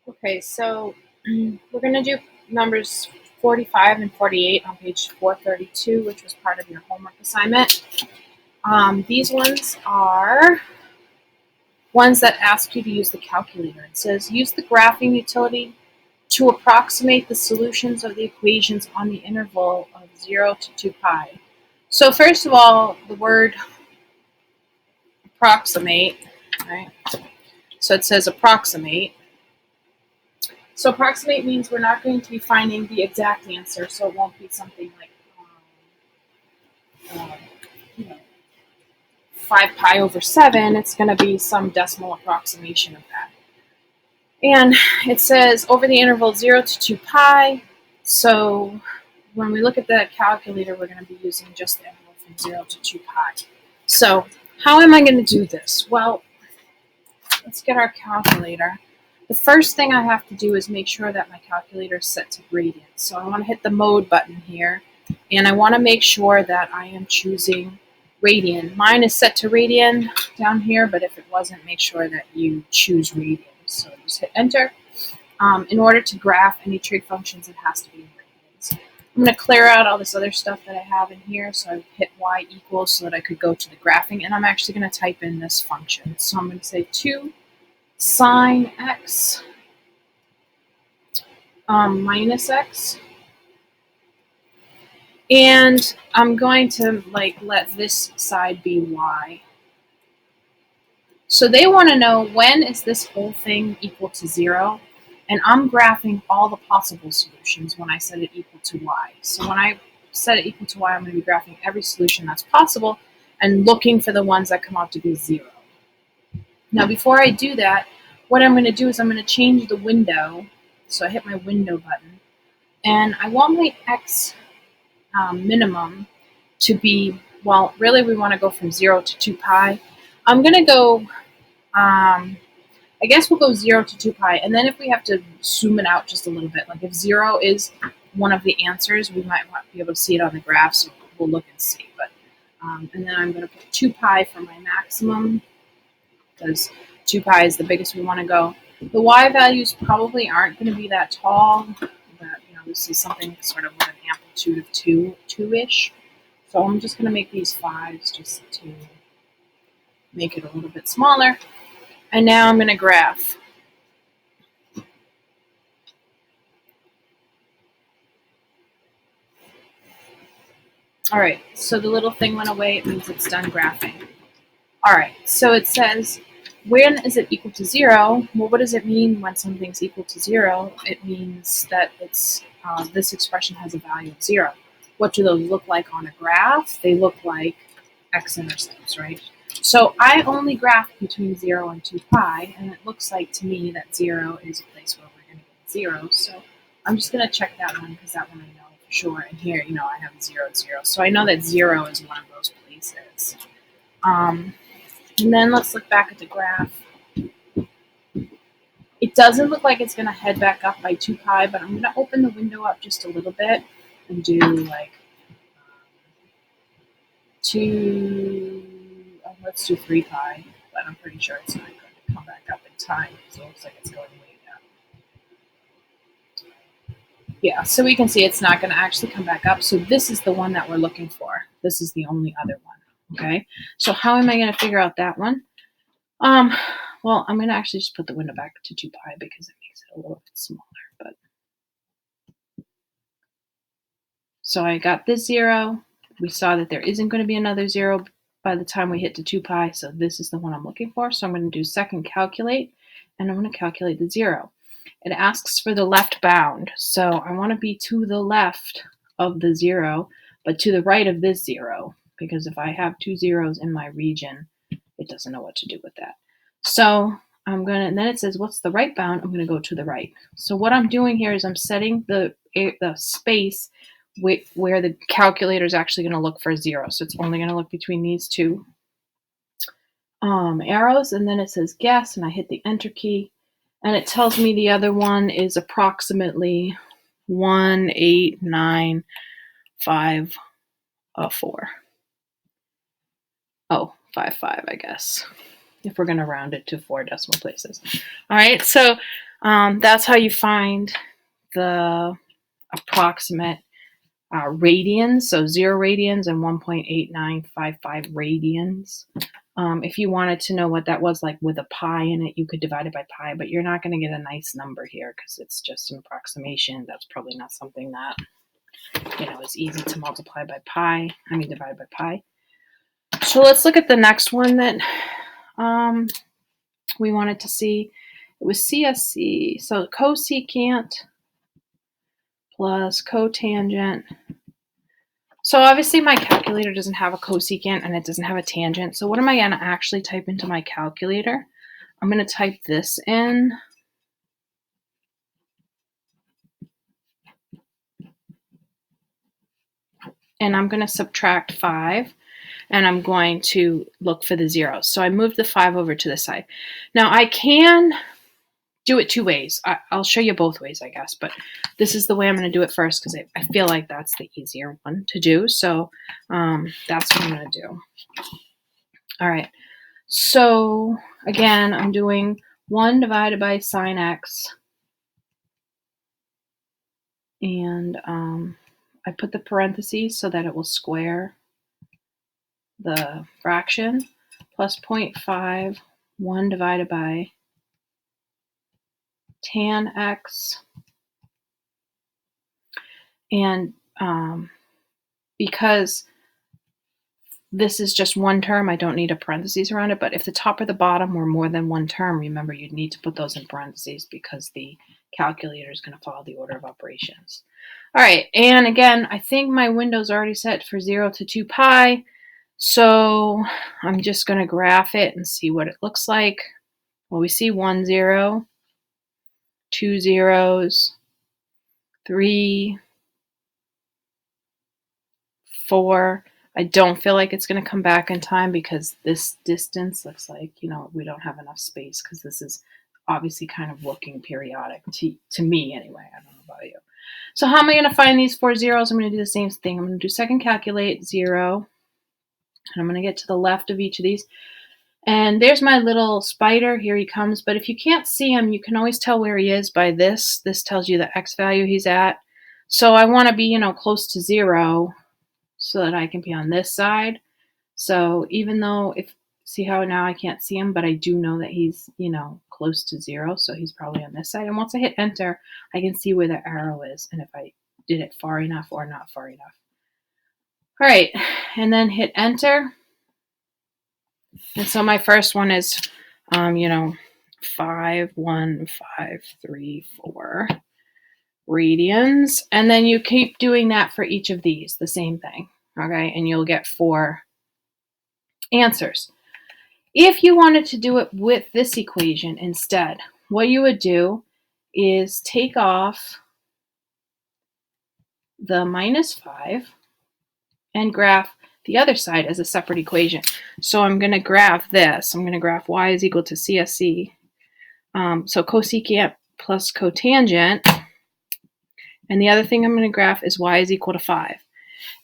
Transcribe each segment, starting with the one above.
Okay, so we're going to do numbers 45 and 48 on page 432, which was part of your homework assignment. These ones are ones that ask you to use the calculator. It says, use the graphing utility to approximate the solutions of the equations on the interval of 0 to 2 pi. So first of all, the word approximate, right? So it says approximate. So approximate means we're not going to be finding the exact answer, so it won't be something like um, you know, 5 pi over 7. It's going to be some decimal approximation of that. And it says over the interval 0 to 2 pi, so when we look at the calculator, we're going to be using just the interval from 0 to 2 pi. So how am I going to do this? Well, let's get our calculator. The first thing I have to do is make sure that my calculator is set to radians. So I want to hit the mode button here, and I want to make sure that I am choosing radian. Mine is set to radian down here, but if it wasn't, make sure that you choose radian. So just hit enter. In order to graph any trig functions, it has to be in radians. I'm going to clear out all this other stuff that I have in here. So I hit y equals so that I could go to the graphing, and I'm actually going to type in this function. So I'm going to say 2 sine x minus x, and I'm going to let this side be y. So they want to know, when is this whole thing equal to 0, and I'm graphing all the possible solutions when I set it equal to y. So when I set it equal to y, I'm going to be graphing every solution that's possible and looking for the ones that come out to be 0. Now before I do that, what I'm going to do is I'm going to change the window. So I hit my window button, and I want my x minimum to be, well, really we want to go from 0 to 2 pi. I'm going to go, I guess we'll go 0 to 2 pi, and then if we have to zoom it out just a little bit, like if 0 is one of the answers, we might not be able to see it on the graph, so we'll look and see. But and then I'm going to put 2 pi for my maximum, because 2 pi is the biggest we want to go. The y values probably aren't going to be that tall, but this is something sort of with an amplitude of 2-ish. So I'm just going to make these 5s just to make it a little bit smaller. And now I'm going to graph. All right, so the little thing went away. It means it's done graphing. All right, so it says, when is it equal to 0? Well, what does it mean when something's equal to 0? It means that it's this expression has a value of 0. What do those look like on a graph? They look like x-intercepts, right? So I only graph between 0 and 2 pi, and it looks like to me that 0 is a place where we're going to get 0. So I'm just going to check that one, because that one I know for sure. And here, I have 0, 0. So I know that 0 is one of those places. And then let's look back at the graph. It doesn't look like it's going to head back up by 2 pi, but I'm going to open the window up just a little bit and do like let's do 3 pi, but I'm pretty sure it's not going to come back up in time, because it looks like it's going way down. Yeah, so we can see it's not going to actually come back up. So this is the one that we're looking for. This is the only other one. Okay, so how am I going to figure out that one? Well, I'm going to actually just put the window back to 2 pi because it makes it a little bit smaller. But so I got this 0. We saw that there isn't going to be another 0 by the time we hit to 2 pi, so this is the one I'm looking for. So I'm going to do second calculate, and I'm going to calculate the 0. It asks for the left bound, so I want to be to the left of the 0, but to the right of this 0, because if I have 2 zeros in my region, it doesn't know what to do with that. So I'm going to, and then it says, what's the right bound? I'm going to go to the right. So what I'm doing here is I'm setting the space where the calculator is actually going to look for 0. So it's only going to look between these two arrows, and then it says guess, and I hit the enter key, and it tells me the other one is approximately 18954. Oh, 55, I guess. if we're going to round it to 4 decimal places. All right, so that's how you find the approximate radians, so 0 radians and 1.8955 radians. If you wanted to know what that was like with a pi in it, you could divide it by pi, but you're not going to get a nice number here because it's just an approximation. That's probably not something that, is easy to multiply by pi. Divide by pi. So let's look at the next one that we wanted to see. It was CSC, so cosecant plus cotangent. So obviously my calculator doesn't have a cosecant and it doesn't have a tangent. So what am I going to actually type into my calculator? I'm going to type this in. And I'm going to subtract 5. And I'm going to look for the zeros. So I moved the 5 over to the side. Now I can do it 2 ways. I'll show you both ways, I guess, but this is the way I'm going to do it first because I feel like that's the easier one to do. So that's what I'm going to do. All right. So again, I'm doing 1 divided by sine x. And I put the parentheses so that it will square the fraction, plus 0.5, 1 divided by tan x. And because this is just one term, I don't need a parentheses around it, but if the top or the bottom were more than one term, remember you'd need to put those in parentheses because the calculator is going to follow the order of operations. All right, and again, I think my window's already set for 0 to 2 pi, so I'm just going to graph it and see what it looks like. Well, we see 1 0, 2 zeros, 3, 4. I don't feel like it's going to come back in time because this distance looks like, we don't have enough space because this is obviously kind of looking periodic to me anyway. I don't know about you. So how am I going to find these 4 zeros? I'm going to do the same thing. I'm going to do second calculate 0. And I'm going to get to the left of each of these. And there's my little spider. Here he comes. But if you can't see him, you can always tell where he is by this. This tells you the x value he's at. So I want to be, close to 0 so that I can be on this side. So even though see how now I can't see him, but I do know that he's, close to 0. So he's probably on this side. And once I hit enter, I can see where the arrow is and if I did it far enough or not far enough. All right, and then hit enter. And so my first one is, 5, 1, 5, 3, 4 radians. And then you keep doing that for each of these, the same thing, okay? And you'll get 4 answers. If you wanted to do it with this equation instead, what you would do is take off the minus 5 and graph the other side as a separate equation. So I'm going to graph this. I'm going to graph y is equal to CSC. So cosecant plus cotangent. And the other thing I'm going to graph is y is equal to 5.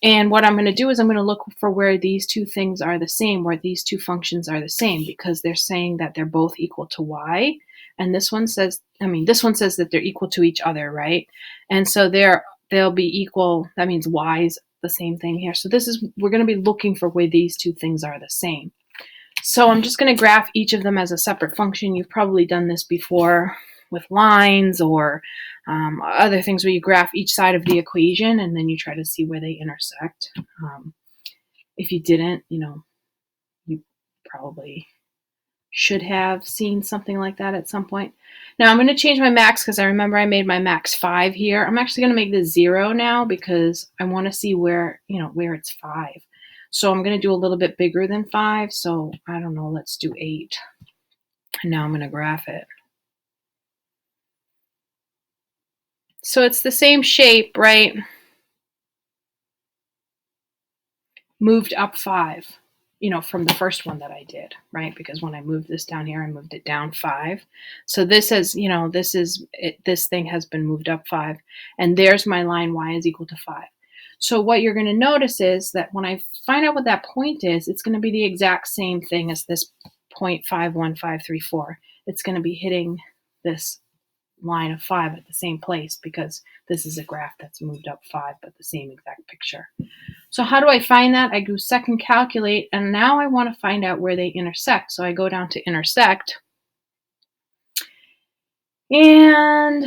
And what I'm going to do is I'm going to look for where these two things are the same, where these two functions are the same, because they're saying that they're both equal to y. And this one says that they're equal to each other, right? And so they'll be equal. That means y is the same thing here. So we're going to be looking for where these two things are the same. So I'm just going to graph each of them as a separate function. You've probably done this before with lines or other things where you graph each side of the equation and then you try to see where they intersect. If you didn't, you probably should have seen something like that at some point. Now I'm going to change my max because I remember I made my max 5 here. I'm actually going to make this 0 now because I want to see where it's 5. So I'm going to do a little bit bigger than 5. So I don't know, let's do 8. And now I'm going to graph it. So it's the same shape, right? Moved up 5. From the first one that I did, right? Because when I moved this down here, I moved it down 5. So this is, this thing has been moved up 5. And there's my line y is equal to 5. So what you're going to notice is that when I find out what that point is, it's going to be the exact same thing as this 0.51534. It's going to be hitting this line of 5 at the same place because this is a graph that's moved up 5, but the same exact picture. So how do I find that? I do second calculate, and now I want to find out where they intersect. So I go down to intersect, and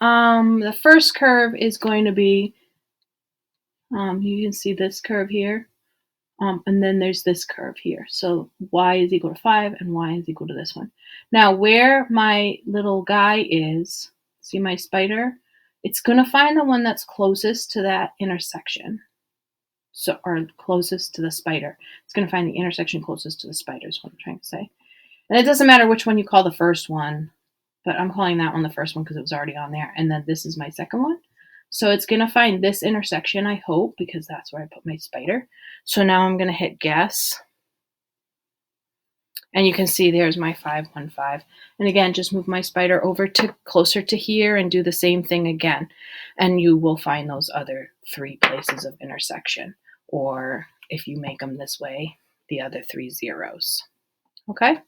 the first curve is going to be, you can see this curve here, and then there's this curve here. So y is equal to 5 and y is equal to this one. Now where my little guy is, see my spider? It's going to find the one that's closest to that intersection. So, or closest to the spider. It's going to find the intersection closest to the spider is what I'm trying to say. And it doesn't matter which one you call the first one, but I'm calling that one the first one because it was already on there. And then this is my second one. So it's going to find this intersection, I hope, because that's where I put my spider. So now I'm going to hit guess. And you can see there's my 515. And again, just move my spider over to closer to here and do the same thing again. And you will find those other 3 places of intersection. Or if you make them this way, the other 3 zeros. Okay?